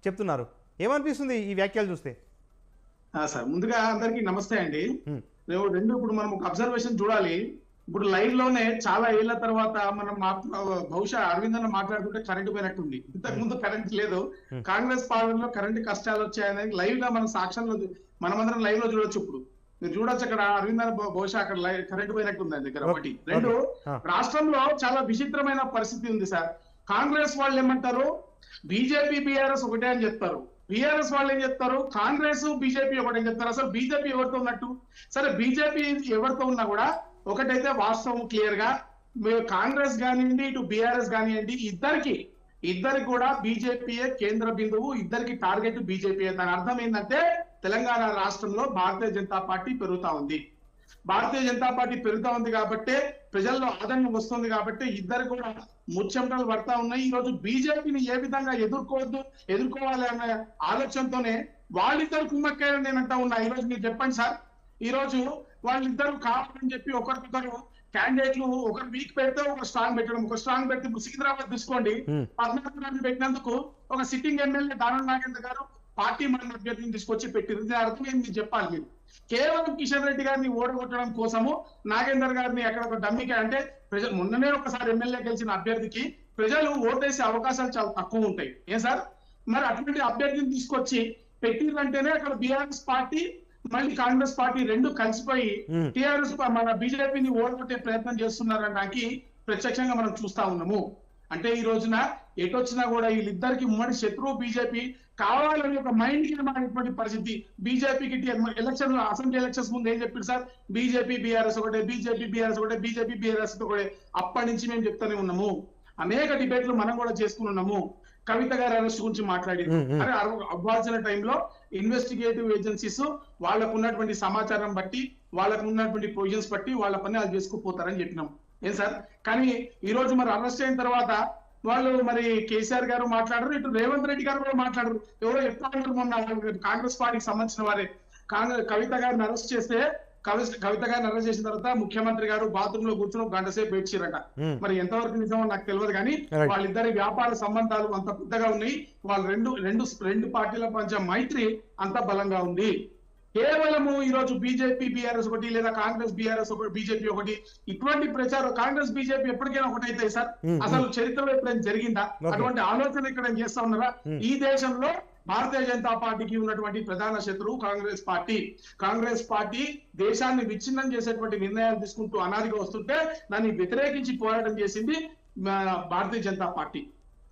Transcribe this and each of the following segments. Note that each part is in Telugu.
చెప్తున్నారు. ఏమనిపిస్తుంది ఈ వ్యాఖ్యలు చూస్తే? సార్ ముందుగా అందరికీ నమస్తే అండి. హ్మ్. ఇప్పుడు మనం ఒక అబ్జర్వేషన్ చూడాలి. ఇప్పుడు లైవ్ లోనే చాలా ఏళ్ల తర్వాత మనం బహుశా అరవింద్ అన్న మాట్లాడుతుంటే కరెంట్ పోయినట్టుంది. ఇంతకు ముందు కరెంట్ లేదు. కాంగ్రెస్ పాలనలో కరెంట్ కష్టాలు వచ్చాయనేది లైవ్ గా మన సాక్ష్యంలో మనమందరం లైవ్ లో చూడొచ్చు. ఇప్పుడు మీరు చూడొచ్చు అక్కడ అరవింద్ అన్న బహుశా అక్కడ కరెంట్ పోయినట్టుంది ఆయన దగ్గర. ఒకటి. రెండు, రాష్ట్రంలో చాలా విచిత్రమైన పరిస్థితి ఉంది సార్. కాంగ్రెస్ వాళ్ళు ఏమంటారు, బీజేపీ బీఆర్ఎస్ ఒకటే అని చెప్తారు. బీఆర్ఎస్ వాళ్ళు ఏం చెప్తారు, కాంగ్రెస్ బీజేపీ ఒకటే చెప్తారు. అసలు బీజేపీ ఎవరితో ఉన్నట్టు? సరే బీజేపీ ఎవరితో ఉన్నా కూడా ఒకటైతే వాస్తవం క్లియర్ గా, కాంగ్రెస్ కానివ్వండి ఇటు బీఆర్ఎస్ కానివ్వండి, ఇద్దరికి కూడా బీజేపీయే కేంద్ర బిందువు, ఇద్దరికి టార్గెట్ బీజేపీ. దాని అర్థం ఏంటంటే తెలంగాణ రాష్ట్రంలో భారతీయ జనతా పార్టీ పెరుగుతా ఉంది. భారతీయ జనతా పార్టీ పెరుగుతా ఉంది కాబట్టి, ప్రజల్లో ఆదరణ వస్తుంది కాబట్టి ఇద్దరు కూడా ముచ్చెమటలు పడతా ఉన్నాయి. ఈ రోజు బీజేపీని ఏ విధంగా ఎదుర్కోవాలి అనే ఆలోచనతోనే వాళ్ళిద్దరు కుమ్మక్కాయని నేను అంటా ఉన్నా. ఈ రోజు మీరు చెప్పండి సార్, ఈ రోజు వాళ్ళిద్దరు కావాలని చెప్పి ఒకరికొకరు క్యాండిడేట్లు ఒకరు వీక్ పెడితే ఒక స్ట్రాంగ్ పెట్టడం, ఒక స్ట్రాంగ్ పెడితే ఇప్పుడు సికింద్రాబాద్ తీసుకోండి, 14 పెట్టినందుకు ఒక సిట్టింగ్ ఎమ్మెల్యే దానం నాగేంద్ర గారు పార్టీ మన అభ్యర్థిని తీసుకొచ్చి పెట్టింది. దీని అర్థం ఏంటి చెప్పాలి మీరు? కేవలం కిషన్ రెడ్డి గారిని ఓడగొట్టడం కోసము నాగేందర్ గారిని అక్కడ ఒక డమ్మిక, అంటే ప్రజలు మొన్ననే ఒకసారి ఎమ్మెల్యే గెలిచిన అభ్యర్థికి ప్రజలు ఓటేసే అవకాశాలు చాలా తక్కువ ఉంటాయి. ఏం సార్, మరి అటువంటి అభ్యర్థిని తీసుకొచ్చి పెట్టిందంటేనే అక్కడ బీఆర్ఎస్ పార్టీ మళ్ళీ కాంగ్రెస్ పార్టీ రెండు కలిసిపోయి టీఆర్ఎస్ మన బీజేపీని ఓడగొట్టే ప్రయత్నం చేస్తున్నారనడానికి ప్రత్యక్షంగా మనం చూస్తా ఉన్నాము. అంటే ఈ రోజున ఎటొచ్చినా కూడా వీళ్ళిద్దరికి ఉమ్మడి శత్రువు బీజేపీ కావాలని ఒక మైండ్ గేమ్ అనేటువంటి పరిస్థితి. బీజేపీకి ఎలక్షన్ అసెంబ్లీ ఎలక్షన్స్ ముందు ఏం చెప్పారు సార్, బీజేపీ బీఆర్ఎస్ ఒకటే, బీజేపీ బీఆర్ఎస్ ఒకటే, బీజేపీ బీఆర్ఎస్ ఒకటే. అప్పటి నుంచి మేము చెప్తానే ఉన్నాము, అనేక డిబేట్లు మనం కూడా చేసుకుని ఉన్నాము. కవిత గారి అరెస్ట్ గురించి మాట్లాడింది. అరే అవ్వాల్సిన టైంలో ఇన్వెస్టిగేటివ్ ఏజెన్సీస్ వాళ్ళకు ఉన్నటువంటి సమాచారం బట్టి, వాళ్ళకు ఉన్నటువంటి ప్రొవిజన్స్ బట్టి వాళ్ళ పని వాళ్ళు చేసుకుపోతారని చెప్పినాం. ఏం సార్, కానీ ఈ రోజు మరి అరెస్ట్ అయిన తర్వాత వాళ్ళు మరి కేసీఆర్ గారు మాట్లాడరు, ఇటు రేవంత్ రెడ్డి గారు కూడా మాట్లాడరు. ఎవరో చెప్తా ఉన్నారు మొన్న కాంగ్రెస్ పార్టీకి సంబంధించిన వారే, కవిత గారిని అరెస్ట్ చేస్తే కవిత గారిని అరెస్ట్ చేసిన తర్వాత ముఖ్యమంత్రి గారు బాత్రూమ్ లో కూర్చొని గంట సేపు ఏడ్చిరట. మరి ఎంతవరకు నిజమో నాకు తెలియదు, కానీ వాళ్ళిద్దరి వ్యాపార సంబంధాలు అంత పెద్దగా ఉన్నాయి. వాళ్ళు రెండు పార్టీల మధ్య మైత్రి అంత బలంగా ఉంది. కేవలము ఈ రోజు బీజేపీ బీఆర్ఎస్ ఒకటి, లేదా కాంగ్రెస్ బీఆర్ఎస్ ఒకటి, బీజేపీ ఒకటి, ఇటువంటి ప్రచారం కాంగ్రెస్ బీజేపీ ఎప్పటికైనా ఒకటైతే సార్, అసలు చరిత్రలో ఎప్పుడైనా జరిగిందా? అటువంటి ఆలోచన ఇక్కడ చేస్తా ఉన్నారా? ఈ దేశంలో భారతీయ జనతా పార్టీకి ఉన్నటువంటి ప్రధాన శత్రువు కాంగ్రెస్ పార్టీ దేశాన్ని విచ్ఛిన్నం చేసేటువంటి నిర్ణయాలు తీసుకుంటూ అనాదిగా వస్తుంటే దాన్ని వ్యతిరేకించి పోరాటం చేసింది భారతీయ జనతా పార్టీ.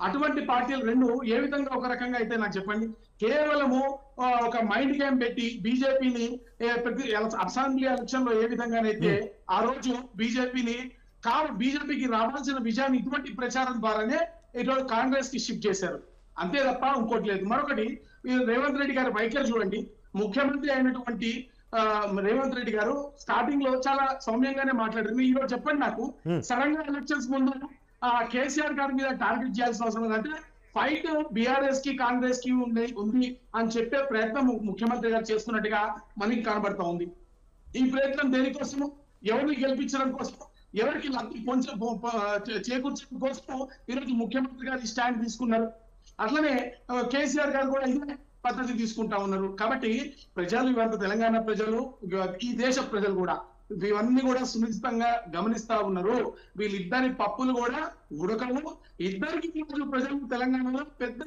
అటువంటి పార్టీలు రెండు ఏ విధంగా ఒక రకంగా అయితే నాకు చెప్పండి. కేవలము ఒక మైండ్ గేమ్ పెట్టి బీజేపీని ప్రతి అసెంబ్లీ ఎలక్షన్ లో ఏ విధంగానైతే ఆ రోజు బీజేపీకి రావాల్సిన విజయాన్ని ఇటువంటి ప్రచారం ద్వారానే ఈరోజు కాంగ్రెస్ కి షిఫ్ట్ చేశారు, అంతే తప్ప ఇంకోటి లేదు. మరొకటి, రేవంత్ రెడ్డి గారి వైఖరి చూడండి. ముఖ్యమంత్రి అయినటువంటి రేవంత్ రెడ్డి గారు స్టార్టింగ్ లో చాలా సౌమ్యంగానే మాట్లాడారు. ఈ రోజు చెప్పండి నాకు, సడన్ గా ఎలక్షన్స్ ముందు కేసీఆర్ గారి మీద టార్గెట్ చేయాల్సిన అవసరం ఏంటంటే ఫైట్ బీఆర్ఎస్ కి కాంగ్రెస్ కి ఉంది అని చెప్పే ప్రయత్నం ముఖ్యమంత్రి గారు చేస్తున్నట్టుగా మనకి కనబడతా ఉంది. ఈ ప్రయత్నం దేనికోసము, ఎవరిని గెలిపించడం కోసం, ఎవరికి లబ్ధి చేకూర్చడం కోసం ఈరోజు ముఖ్యమంత్రి గారు స్టాండ్ తీసుకున్నారు. అట్లనే కేసీఆర్ గారు కూడా ఇదే పద్ధతి తీసుకుంటా ఉన్నారు. కాబట్టి ప్రజలు ఇవంత తెలంగాణ ప్రజలు, ఈ దేశ ప్రజలు కూడా ఇవన్నీ కూడా సునిశ్చితంగా గమనిస్తా ఉన్నారు. వీళ్ళిద్దరి పప్పులు కూడా ఉడకవు. ఇద్దరికి ప్రజలు తెలంగాణలో పెద్ద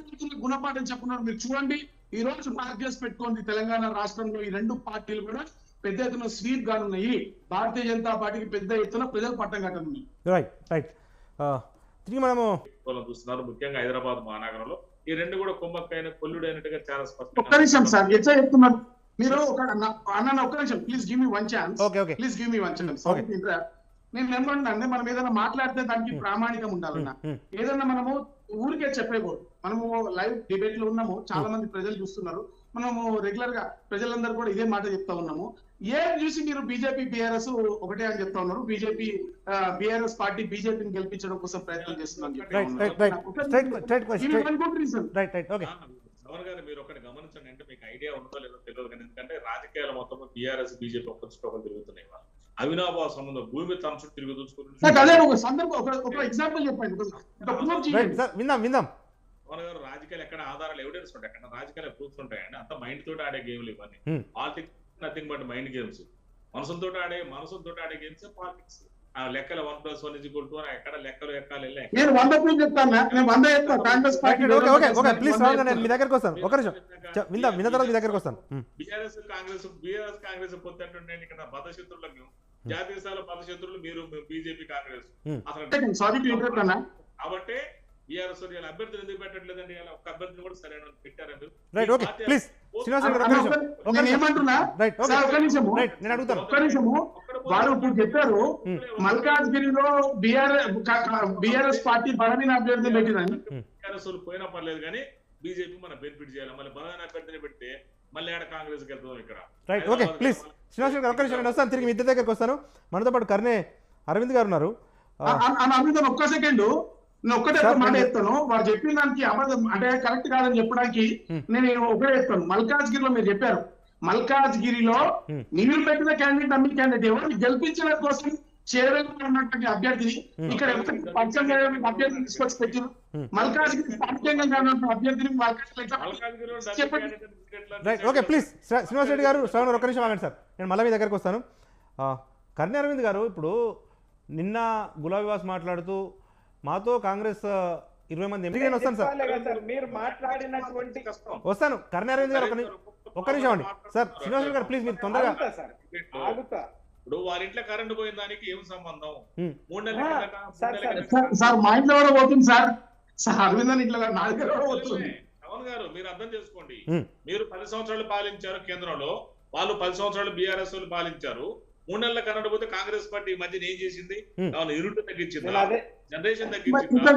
గుణపాఠం చెప్పున్నారు. మీరు చూడండి, ఈ రోజు మార్క్ చేసి పెట్టుకోండి, తెలంగాణ రాష్ట్రంలో ఈ రెండు పార్టీలు కూడా పెద్ద ఎత్తున స్వీప్ గానున్నాయి. భారతీయ జనతా పార్టీకి పెద్ద ఎత్తున ప్రజలు పట్టం కట్టనున్నాయి. రైట్. తిరిగి మనము చూస్తున్నారు, ముఖ్యంగా హైదరాబాద్ మహానగరంలో ఈ రెండు కూడా కుమ్మక్కైన కొల్లుడైనట్టుగా చాలా స్పష్టంగా. ఒక్క నిమిషం సార్, ఎట్లా చెప్తున్నారు మీరు? అన్న ఒక్క నిమిషం, please give me one chance. Please give me one chance. నేను ఏమంటున్నాను, మనం ఏదైనా మాట్లాడితే దానికి ప్రామాణికం ఉండాలన్నా. ఏదన్నా మనము ఊరికే చెప్పేకూడదు. మనము లైవ్ డిబేట్ లో ఉన్నాము, చాలా మంది ప్రజలు చూస్తున్నారు. మనము రెగ్యులర్ గా ప్రజలందరూ కూడా ఇదే మాట చెప్తా ఉన్నాము. ఏం చూసి మీరు బీజేపీ బీఆర్ఎస్ ఒకటే అని చెప్తా ఉన్నారు? బీజేపీ బీఆర్ఎస్ పార్టీ బీజేపీని గెలిపించడం కోసం ప్రయత్నం చేస్తుందని చెప్పి పవన్ గారు మీరు ఒకటి గమనించండి. అంటే మీకు ఐడియా ఉందో లేదో తెలియదు, కానీ ఎందుకంటే రాజకీయాలు మొత్తం బీఆర్ఎస్ బీజేపీ ఒకరు తిరుగుతున్నాయి. అవినాభావ సంబంధం భూమి తన చుట్టూ తిరిగి అదే ఒక సందర్భం, ఒక ఎగ్జాంపుల్ చెప్పండి. విందాం. పవన్ గారు రాజకీయాలు ఎక్కడ ఆధారాలు ఎవిడెన్స్ ఉంటాయి, ఎక్కడ రాజకీయాలు ప్రూఫ్స్ ఉంటాయండి. అంత మైండ్ తోటి ఆడే గేమ్లు ఇవన్నీ. Politics nothing but mind games. మనసుతో ఆడే గేమ్స్ పాలిటిక్స్. ఆ లెక్కల 1+1 ఎక్కడ లెక్కలు ఎక్కాలి. నేను 100 చెప్తాను, నేను 100 చెప్తాను. కాంగ్రెస్ పార్టీ ప్లీజ్ నేను మీ దగ్గరకు వస్తాను. ఒక నిమిషం విన్న తర్వాత మీ దగ్గరకు వస్తాను. బీఆర్ఎస్ కాంగ్రెస్ పొత్తుంటే ఇక్కడ బద్ధశత్రులకు జాతీయ స్థాయిలో బద్ధశత్రులు మీరు బీజేపీ కాంగ్రెస్. అసలు సారీ టు ఇంటరప్ట్ అన్న. కాబట్టి బీఆర్ఎస్ అభ్యర్థులు ఎందుకు పెట్టట్లేదండి? ఒక్క అభ్యర్థిని కూడా సరైన పెట్టారండి. రైట్, ఓకే ప్లీజ్ శ్రీనివాస్ గారు ఏమంటున్నా నేను అడుగుతాను. ఒక్క నిమిషము. వారు ఇప్పుడు చెప్పారు మల్కాజ్గిరిలో బీఆర్ఎస్ పార్టీ బలమైన అభ్యర్థి పెట్టిందని. బీఆర్ఎస్ పోయినా పర్లేదు కానీ బీజేపీ మనం బెనిఫిట్ చేయాలి. మళ్ళీ బలమైన అభ్యర్థిని పెడితే మళ్ళీ ఆడ కాంగ్రెస్ కి వెళ్తాం ఇక్కడ. రైట్, ఓకే ప్లీజ్ శ్రీనివాస్ గారు ఒక్క నిమిషం నేను వస్తాను. తిరిగి మీ ఇద్దరి దగ్గరకు వస్తాను. మనతో పాటు కర్నే అరవింద్ గారు ఉన్నారు. అరవింద్ ఒక్క సెకండ్, నేను ఒక్కటే మాట చెప్తాను. వారు చెప్పిన దానికి అబద్ధం అంటే కరెక్ట్ కాదని చెప్పడానికి నేను ఒకటే చెప్తాను. మల్కాజ్గిరిలో మీరు చెప్పారు, మల్కాజ్గిరిలో మీరు పెట్టిన క్యాండిడేట్ అన్ని క్యాండిడేట్ ఎవరు గెలిపించడం కోసం చేరుకున్నటువంటి అభ్యర్థిని ఇక్కడ అభ్యర్థిని తీసుకొచ్చి పెట్టారు. మల్కాజ్గిరి స్థానికంగా అభ్యర్థిని right, okay please Srinivas Reddy గారు శ్రవణ్ ఒక్క నిమిషం ఆగండి సార్, నేను మళ్ళీ మీ దగ్గరకు వస్తాను. కర్నే అరవింద్ గారు, ఇప్పుడు నిన్న గులాబీ వాస్ మాట్లాడుతూ మాతో కాంగ్రెస్ 20 మంది ఎంపీ. నేను వస్తాను సార్, మీరు మాట్లాడినటువంటి వస్తాను. కర్నే అరవింద్ గారు ఒక్క నిమిషం అండి సార్. శ్రీనివాస్ రెడ్డి గారు ప్లీజ్ మీరు తొందరగా. ఇప్పుడు వారి ఇంట్లో కరెంట్ పోయిన దానికి ఏం సంబంధం? 3 నెలల సార్ మా ఇంట్లో కూడా పోతుంది సార్. అరవింద్ ఇంట్లో నా దగ్గర కూడా పోతుంది. పవన్ గారు మీరు అర్థం చేసుకోండి. మీరు 10 సంవత్సరాలు పాలించారు కేంద్రంలో, వాళ్ళు 10 సంవత్సరాలు బీఆర్ఎస్ వాళ్ళు పాలించారు. 3 నెలల కరెంట్ పోతే కాంగ్రెస్ పార్టీ ఈ మధ్య ఏం చేసింది? ఇరుటు తగ్గించిందా? జనరేషన్ తగ్గించిందా?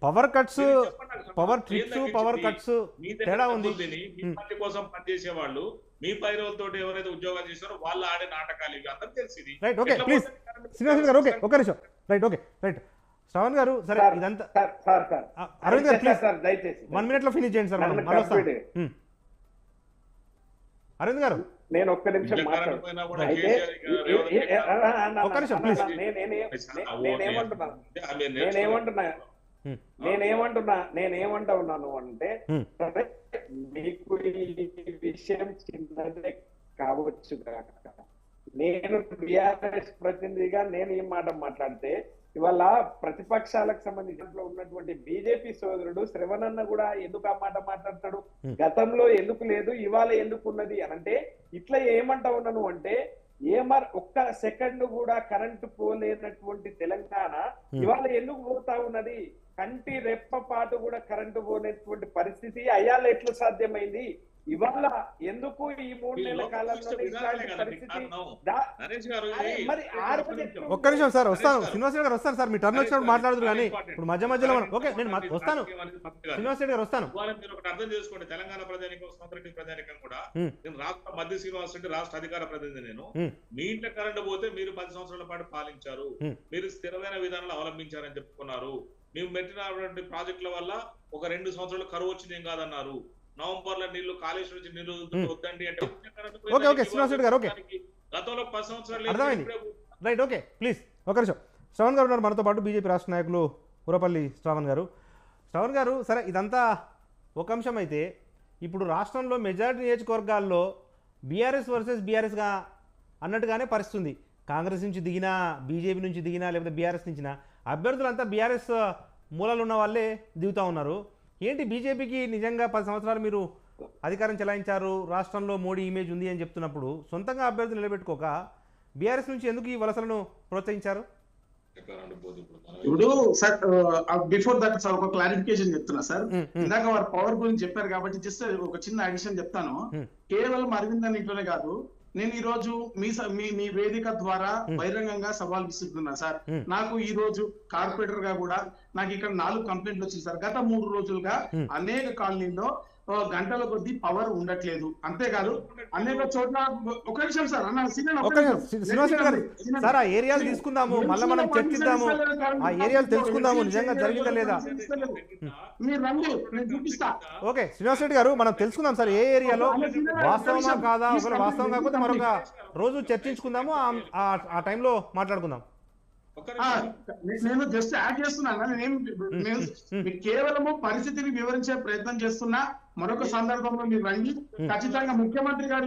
Power cuts, power trips, power cuts తేడా ఉంది. మీ పార్టీ కోసం పనిచేసే వాళ్ళు, మీ పైరవులతో ఎవరైతే ఉద్యోగాలు చేస్తారో వాళ్ళు ఆడే నాటకాలు ఇవి అందరూ తెలిసింది. రైట్, ఓకే ప్లీజ్ శ్రీనివాస్ గారు. ఓకే ఒక నిమిషం. Right, okay right. శ్రవణ్ గారు సరే ఇదంతా అరవింద్ గారు ప్లీజ్ 1 minute లో ఫినిష్ చేయండి సార్. అరవింద్ గారు నేను ఒక్క నిమిషం నేనేమంటా ఉన్నాను అంటే, మీకు ఈ విషయం చిన్నదే కావచ్చు కాక, నేను టిఆర్ఎస్ ప్రతినిధిగా నేను ఈ మాట మాట్లాడితే ఇవాళ ప్రతిపక్షాలకు సంబంధించిన ఉన్నటువంటి బీజేపీ సోదరుడు శ్రవణన్న కూడా ఎందుకు ఆ మాట మాట్లాడతాడు? గతంలో ఎందుకు లేదు, ఇవాళ ఎందుకు ఉన్నది అనంటే, ఇట్లా ఏమంటా ఉన్నాను అంటే, ఒక్క సెకండ్ కూడా కరెంటు పోలేనటువంటి తెలంగాణ ఇవాళ ఎందుకు పోతా ఉన్నది? కంటి రెప్ప పాటు కూడా కరెంటు పోలేనటువంటి పరిస్థితి అయ్యాల ఎట్లా సాధ్యమైంది? ఇవాళ ఎందుకు ఈ 3 నెలల కాలంలో ఒక్క నిమిషం సార్ వస్తాను. శ్రీనివాస్ రెడ్డి గారు వస్తాను సార్, మీ టర్న్ వచ్చినప్పుడు మాట్లాడుతున్నారు కానీ ఇప్పుడు మధ్య మధ్యలో ఓకే నేను వస్తాను. శ్రీనివాస్ రెడ్డి గారు వస్తాను. మీరు ఒకటి అర్థం చేసుకోండి, తెలంగాణ ప్రజానికం, సొంత ప్రజానికం కూడా, నేను రాష్ట్ర మధ్య శ్రీనివాస్ రెడ్డి రాష్ట్ర అధికార ప్రతినిధి. నేను మీ ఇంట్లో కరెంట్ పోతే మీరు 10 సంవత్సరాల పాటు పాలించారు, మీరు స్థిరమైన విధానాలు అవలంబించారని చెప్పుకున్నారు. మేము పెట్టినటువంటి ప్రాజెక్టుల వల్ల ఒక 2 సంవత్సరాలు కరువు వచ్చింది ఏం కాదన్నారు. నవంబర్ లో నీళ్లు కాళేశ్వరం నుంచి నీళ్లు వద్దండి అంటే గతంలో 10 సంవత్సరాలు అర్థమైంది. రైట్, ఓకే ప్లీజ్ ఒక నిమిషం. శ్రవణ్ గారు ఉన్నారు మనతో పాటు, బీజేపీ రాష్ట్ర నాయకులు ఉరపల్లి శ్రవణ్ గారు. శ్రవణ్ గారు సరే ఇదంతా ఒక అంశం అయితే, ఇప్పుడు రాష్ట్రంలో మెజారిటీ నియోజకవర్గాల్లో బీఆర్ఎస్ వర్సెస్ బీఆర్ఎస్గా అన్నట్టుగానే పరిస్థితుంది. కాంగ్రెస్ నుంచి దిగినా, బీజేపీ నుంచి దిగినా, లేకపోతే బీఆర్ఎస్ నుంచిన అభ్యర్థులంతా బీఆర్ఎస్ మూలాలు ఉన్న వాళ్ళే దిగుతూ ఉన్నారు. ఏంటి బీజేపీకి నిజంగా 10 సంవత్సరాలు మీరు అధికారం చెలాయించారు, రాష్ట్రంలో మోడీ ఇమేజ్ ఉంది అని చెప్తున్నప్పుడు సొంతంగా అభ్యర్థులు నిలబెట్టుకోక బీఆర్ఎస్ నుంచి ఎందుకు ఈ వలసలను ప్రోత్సహించారు? ఇప్పుడు సార్ బిఫోర్ దట్ సార్ ఒక క్లారిఫికేషన్ చెప్తున్నా సార్. ఇందాక వారు పవర్ గురించి చెప్పారు కాబట్టి జస్ట్ ఒక చిన్న అడిషన్ చెప్తాను. కేవలం అరవింద్ అని ఇంట్లోనే కాదు, నేను ఈ రోజు మీ వేదిక ద్వారా బహిరంగంగా సవాల్ విసురుతున్నా సార్. నాకు ఈ రోజు కార్పొరేటర్ గా కూడా నాకు ఇక్కడ 4 కంప్లైంట్లు వచ్చింది సార్. గత 3 రోజులుగా అనేక కాలనీల్లో గంటల కొద్దీ పవర్ ఉండట్లేదు. అంతేకాదు అనేక చోట్ల ఒక నిమిషం సార్ సార్, ఆ ఏరియాలు తీసుకుందాము, మళ్ళీ మనం చర్చిద్దాము, ఆ ఏరియాలు తెలుసుకుందాము నిజంగా జరిగిందా లేదా. మీరు రండి, నేను చూపిస్తా. ఓకే శ్రీనివాస్ రెడ్డి గారు, మనం తెలుసుకుందాం సార్ ఏ ఏరియాలో వాస్తవమా కాదా. ఒకవేళ వాస్తవం కాకపోతే మరొక రోజు చర్చించుకుందాము, ఆ టైంలో మాట్లాడుకుందాం. నేను జస్ట్ యాడ్ చేస్తున్నాను. నేను కేవలము పరిస్థితిని వివరించే ప్రయత్నం చేస్తున్నా. మరొక సందర్భంలో మీరు రండి, ఖచ్చితంగా ముఖ్యమంత్రి గారు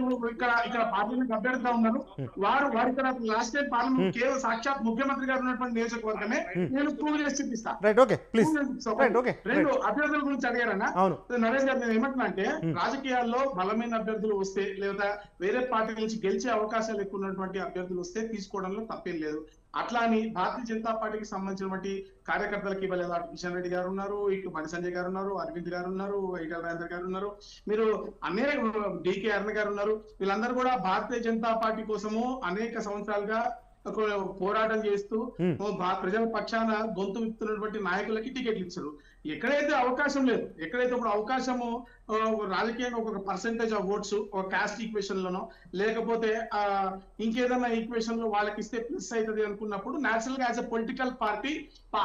ఇక్కడ పార్లమెంట్ అభ్యర్థిగా ఉన్నారు. వారు ఇక్కడ లాస్ట్ టైం పార్లమెంట్ కేవలం సాక్షాత్ ముఖ్యమంత్రి గారు ఉన్నటువంటి నియోజకవర్గమే నేను ప్రూవ్ చేసి చూపిస్తాను. రెండు అభ్యర్థుల గురించి అడిగారన్నా నరేష్ గారు, నేను ఏమంటున్నా అంటే రాజకీయాల్లో బలమైన అభ్యర్థులు వస్తే లేదా వేరే పార్టీ నుంచి గెలిచే అవకాశాలు ఎక్కువ ఉన్నటువంటి అభ్యర్థులు వస్తే తీసుకోవడంలో తప్పేం లేదు. అట్లా అని భారతీయ జనతా పార్టీకి సంబంధించినటువంటి కార్యకర్తలకి ఇవ్వలేదు. కిషన్ రెడ్డి గారు ఉన్నారు, ఇటు బండి సంజయ్ గారు ఉన్నారు, అరవింద్ గారు ఉన్నారు, ఈటల రాజేందర్ గారు ఉన్నారు, మీరు అనేక డికే అరుణ గారు ఉన్నారు. వీళ్ళందరూ కూడా భారతీయ జనతా పార్టీ కోసము అనేక సంవత్సరాలుగా పోరాటం చేస్తూ ప్రజల పక్షాన గొంతు విప్పుతున్నటువంటి నాయకులకి టికెట్లు ఇచ్చారు. ఎక్కడైతే అవకాశం లేదు, ఎక్కడైతే ఇప్పుడు అవకాశము రాజకీయంగా ఒక పర్సెంటేజ్ ఆఫ్ ఓట్స్ ఒక కాస్ట్ ఈక్వేషన్ లోనో లేకపోతే ఇంకేదైనా ఈక్వేషన్ లో వాళ్ళకి ఇస్తే ప్లస్ అవుతుంది అనుకున్నప్పుడు నేచురల్ గా as a political party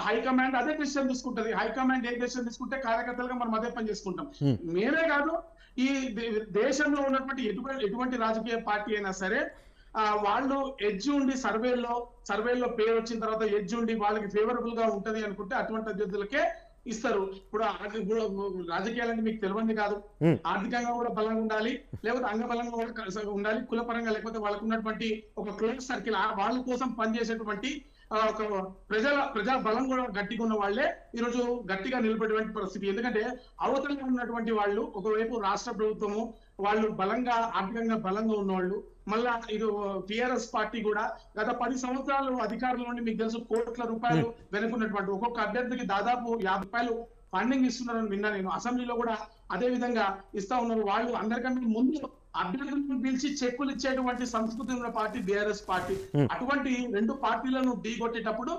high command అదే డెసిషన్ తీసుకుంటది. హైకమాండ్ ఏ డెసిషన్ తీసుకుంటే కార్యకర్తలుగా మనం అదే పని చేసుకుంటాం. మేమే కాదు, ఈ దేశంలో ఉన్నటువంటి ఎటువంటి రాజకీయ పార్టీ అయినా సరే వాళ్ళు ఎడ్జ్ ఉండి సర్వేలో పేరు వచ్చిన తర్వాత ఎడ్జ్ ఉండి వాళ్ళకి ఫేవరబుల్ గా ఉంటది అనుకుంటే అటువంటి అభ్యర్థులకే ఇస్తారు. ఇప్పుడు రాజకీయాలంటే మీకు తెలియంది కాదు, ఆర్థికంగా కూడా బలంగా ఉండాలి, లేకపోతే అంగబలంగా కూడా ఉండాలి, కులపరంగా లేకపోతే వాళ్ళకు ఉన్నటువంటి ఒక క్లోజ్ సర్కిల్ వాళ్ళ కోసం పనిచేసేటువంటి ఒక ప్రజా బలం కూడా గట్టిగా ఉన్న వాళ్ళే ఈరోజు గట్టిగా నిలబడేటువంటి పరిస్థితి. ఎందుకంటే అవతల ఉన్నటువంటి వాళ్ళు ఒకవైపు రాష్ట్ర ప్రభుత్వము వాళ్ళు బలంగా ఆర్థికంగా బలంగా ఉన్నవాళ్ళు, మళ్ళా ఇది టిఆర్ఎస్ పార్టీ కూడా గత 10 సంవత్సరాలు అధికారంలో ఉండి మీకు తెలుసు కోట్ల రూపాయలు వెనుకున్నటువంటి ఒక్కొక్క అభ్యర్థికి దాదాపు 50 రూపాయలు ఫండింగ్ ఇస్తున్నారని విన్నా నేను. అసెంబ్లీలో కూడా అదే విధంగా ఇస్తా ఉన్నారు. వాళ్ళు అందరికంటే ముందు అభ్యర్థులను పిలిచి చెక్కులు ఇచ్చేటువంటి సంస్కృతి ఉన్న పార్టీ బీఆర్ఎస్ పార్టీ. అటువంటి రెండు పార్టీలను ఢీకొట్టేటప్పుడు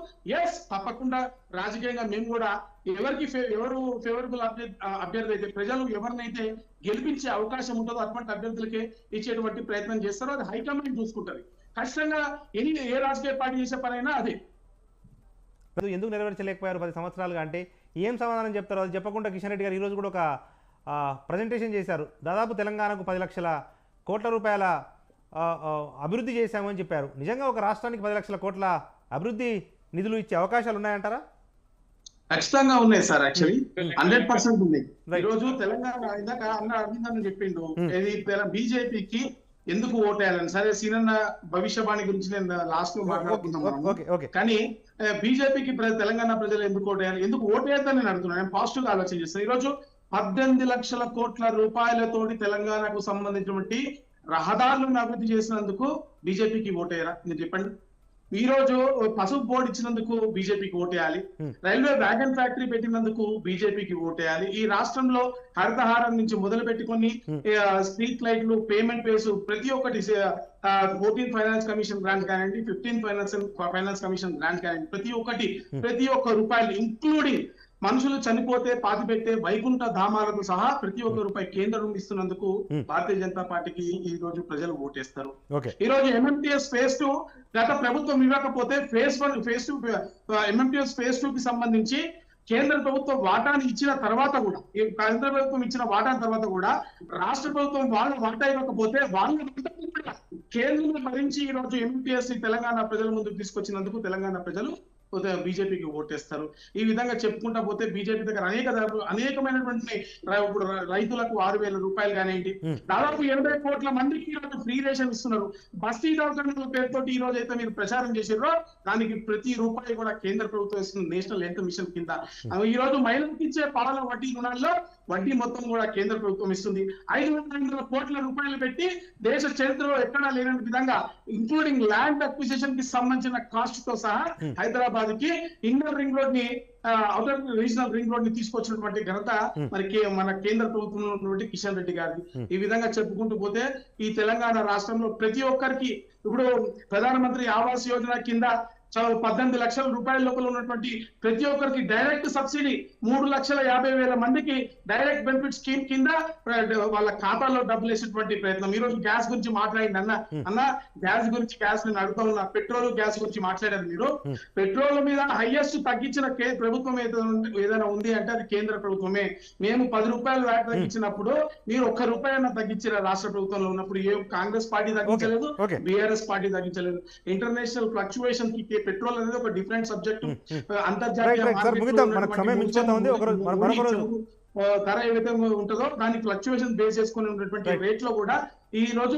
తప్పకుండా రాజకీయంగా మేము కూడా ఎవరు ఫేవరబుల్ అభ్యర్థి అయితే ప్రజలు ఎవరినైతే గెలిపించే అవకాశం ఉంటుందో అటువంటి అభ్యర్థులకే ఇచ్చేటువంటి ప్రయత్నం చేస్తారో అది హైకమాండ్ చూసుకుంటది. ఖచ్చితంగా ఏ రాజకీయ పార్టీ చేసే పనైనా అదే. ఎందుకు నెరవేర్చలేకపోయారు 10 సంవత్సరాలుగా అంటే ఏం సమాధానం చెప్తారో అది చెప్పకుండా కిషన్ రెడ్డి గారు ఈరోజు కూడా ఒక ప్రజెంటేషన్ చేశారు. దాదాపు తెలంగాణకు 10 లక్షల కోట్ల రూపాయల అభివృద్ధి చేశామని చెప్పారు. నిజంగా ఒక రాష్ట్రానికి 10 లక్షల కోట్ల అభివృద్ధి నిధులు ఇచ్చే అవకాశాలు ఉన్నాయంటారా? ఖచ్చితంగా ఉన్నాయి సార్. యాక్చువల్లీ 100% ఉంది. ఈ రోజు తెలంగాణ ఇందాక అరవింద్ అని చెప్పిండు బీజేపీకి ఎందుకు ఓటేయాలని. సరే సీనన్న భవిష్యవాణి గురించి నేను లాస్ట్ లో మాట్లాడుకుందాం, కానీ బీజేపీకి తెలంగాణ ప్రజలు ఎందుకు ఓటేయాలి, ఎందుకు ఓటేయద్దని నేను అడుగుతున్నాను. నేను పాజిటివ్ గా ఆలోచన చేస్తాను. ఈ రోజు 18 లక్షల కోట్ల రూపాయలతోటి తెలంగాణకు సంబంధించినటువంటి రహదారులను అభివృద్ధి చేసినందుకు బీజేపీకి ఓటేయరా మీరు చెప్పండి. ఈ రోజు పసుపు బోర్డు ఇచ్చినందుకు బీజేపీకి ఓటేయాలి, రైల్వే వ్యాగన్ ఫ్యాక్టరీ పెట్టినందుకు బీజేపీకి ఓటేయాలి, ఈ రాష్ట్రంలో హరితహారం నుంచి మొదలు పెట్టుకొని స్ట్రీట్ లైట్లు పేమెంట్ బేస్ ప్రతి ఒక్కటి 14 ఫైనాన్స్ కమిషన్ గ్రాంట్ కానివ్వండి, 15 ఫైనాన్స్ కమిషన్ గ్రాంట్ కానివ్వండి, ప్రతి ఒక్క రూపాయలు ఇంక్లూడింగ్ మనుషులు చనిపోతే పాతిపెట్టే వైకుంఠ ధామాలకు సహా ప్రతి ఒక్క రూపాయి కేంద్రం ఇస్తున్నందుకు భారతీయ జనతా పార్టీకి ఈ రోజు ప్రజలు ఓటేస్తారు. ఈ రోజు ఎంఎంటీఎస్ ఫేజ్ 2 గత ప్రభుత్వం ఇవ్వకపోతే ఫేజ్ 2 ఎంఎంటీఎస్ ఫేజ్ 2 కి సంబంధించి కేంద్ర ప్రభుత్వం వాటాను ఇచ్చిన తర్వాత కూడా కేంద్ర ప్రభుత్వం ఇచ్చిన వాటాను తర్వాత కూడా రాష్ట్ర ప్రభుత్వం వాళ్ళు వాటా ఇవ్వకపోతే వాళ్ళు కేంద్రం భరించి ఈ రోజు ఎంఎంటీఎస్ తెలంగాణ ప్రజల ముందుకు తీసుకొచ్చినందుకు తెలంగాణ ప్రజలు బీజేపీకి ఓటేస్తారు. ఈ విధంగా చెప్పుకుంటా పోతే బీజేపీ దగ్గర అనేకమైనటువంటి ఇప్పుడు రైతులకు 6,000 రూపాయలు కానివ్వండి, దాదాపు 80 కోట్ల మందికి ఈరోజు ఫ్రీ రేషన్ ఇస్తున్నారు. బస్తీ దవాఖానాల పేరుతో ఈ రోజు అయితే మీరు ప్రచారం చేసారో దానికి ప్రతి రూపాయి కూడా కేంద్ర ప్రభుత్వం ఇస్తుంది నేషనల్ హెల్త్ మిషన్ కింద. ఈ రోజు మహిళలకు ఇచ్చే పాలన వడ్డీ రుణాల్లో వడ్డీ మొత్తం కూడా కేంద్ర ప్రభుత్వం ఇస్తుంది. 500 కోట్ల రూపాయలు పెట్టి దేశ చరిత్రలో ఎక్కడా లేని విధంగా ఇంక్లూడింగ్ ల్యాండ్ అక్విజిషన్ కి సంబంధించిన కాస్ట్ తో సహా హైదరాబాద్ కి ఇన్నర్ రింగ్ రోడ్ ని అవుటర్ రీజనల్ రింగ్ రోడ్ ని తీసుకొచ్చినటువంటి ఘనత మన కేంద్ర ప్రభుత్వంలో ఉన్నటువంటి కిషన్ రెడ్డి గారిది. ఈ విధంగా చెప్పుకుంటూ పోతే ఈ తెలంగాణ రాష్ట్రంలో ప్రతి ఒక్కరికి ఇప్పుడు ప్రధానమంత్రి ఆవాస్ యోజన కింద 18 లక్షల రూపాయల లోపల ఉన్నటువంటి ప్రతి ఒక్కరికి డైరెక్ట్ సబ్సిడీ 3,50,000 మందికి డైరెక్ట్ బెనిఫిట్ స్కీమ్ కింద వాళ్ళ ఖాతాలో డబ్బులు వేసేటువంటి ప్రయత్నం. ఈ రోజు గ్యాస్ గురించి మాట్లాడింది అన్న గ్యాస్ నేను అడుగుతా ఉన్నా. పెట్రోల్ గ్యాస్ గురించి మాట్లాడారు మీరు. పెట్రోల్ మీద హైయెస్ట్ తగ్గించిన ప్రభుత్వం ఏదైనా ఉంది అంటే అది కేంద్ర ప్రభుత్వమే. మేము 10 రూపాయలు వ్యాట్ తగ్గించినప్పుడు మీరు 1 రూపాయన తగ్గించిన రాష్ట్ర ప్రభుత్వంలో ఉన్నప్పుడు ఏ కాంగ్రెస్ పార్టీ తగ్గించలేదు, బీఆర్ఎస్ పార్టీ తగ్గించలేదు. ఇంటర్నేషనల్ ఫ్లక్చువేషన్ కి దీనికి పెట్రోల్ అనేది ఒక డిఫరెంట్ సబ్జెక్ట్. రైట్ అంతర్జాతీయ రైట్ సార్, మార్కెట్లో ముగిద్దాం, మనకు ఉన్నటువంటి సమయం మించిపోతా ఉంది. మరొక రోజు ధర ఏ విధంగా ఉంటుందో దాని ఫ్లక్చువేషన్ బేస్ చేసుకుని ఉన్నటువంటి రేట్ లో కూడా ఈ రోజు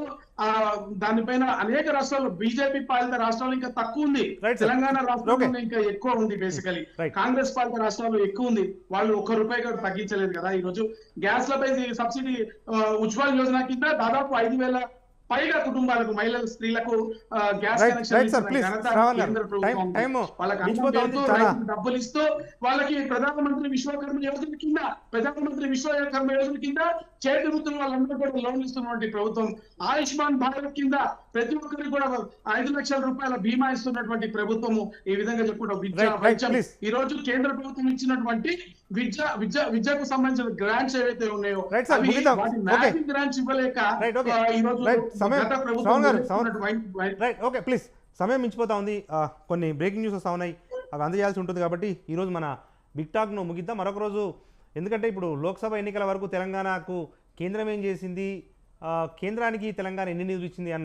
దానిపైన అనేక రాష్ట్రాల్లో బీజేపీ పాలిత రాష్ట్రాలు ఇంకా తక్కువ ఉంది, తెలంగాణ రాష్ట్రంలో ఇంకా ఎక్కువ ఉంది. బేసికలీ కాంగ్రెస్ పాలిత రాష్ట్రాల్లో ఎక్కువ ఉంది, వాళ్ళు ₹1 కూడా తగ్గించలేదు కదా. ఈ రోజు గ్యాస్ లపై సబ్సిడీ ఉజ్వల్ యోజన కింద దాదాపు 5,000 పైగా కుటుంబాలకు, మహిళల, స్త్రీలకు గ్యాస్ కనెక్షన్ కేంద్ర ప్రభుత్వం వాళ్ళకి డబ్బులు ఇస్తూ వాళ్ళకి ప్రధానమంత్రి విశ్వకర్మ యోజన కింద, ప్రధానమంత్రి విశ్వకర్మ యోజన కింద చేతి వృత్తులు వాళ్ళందరూ కూడా లోన్లు ఇస్తున్నటువంటి ప్రభుత్వం. ఆయుష్మాన్ భారత్ కింద ప్రతి ఒక్కరికి కూడా 5 లక్షల రూపాయల బీమా ఇస్తున్నటువంటి ప్రభుత్వము. ఈ విధంగా చెప్పుకుంటాం విద్య. ఈ రోజు కేంద్ర ప్రభుత్వం ఇచ్చినటువంటి విద్యకు సంబంధించిన గ్రాంట్స్ ఏవైతే ఉన్నాయో వాటి గ్రాంట్స్ ఇవ్వలేక ఈ రోజు ఓకే ప్లీజ్, సమయం మించిపోతా ఉంది. కొన్ని బ్రేకింగ్ న్యూస్ వస్తా ఉన్నాయి, అవి అందజేయాల్సి ఉంటుంది. కాబట్టి ఈరోజు మన బిగ్ టాక్ను ముగిద్దాం మరొక రోజు. ఎందుకంటే ఇప్పుడు లోక్సభ ఎన్నికల వరకు తెలంగాణకు కేంద్రం ఏం చేసింది, కేంద్రానికి తెలంగాణ ఎన్ని నిధులు ఇచ్చింది అన్న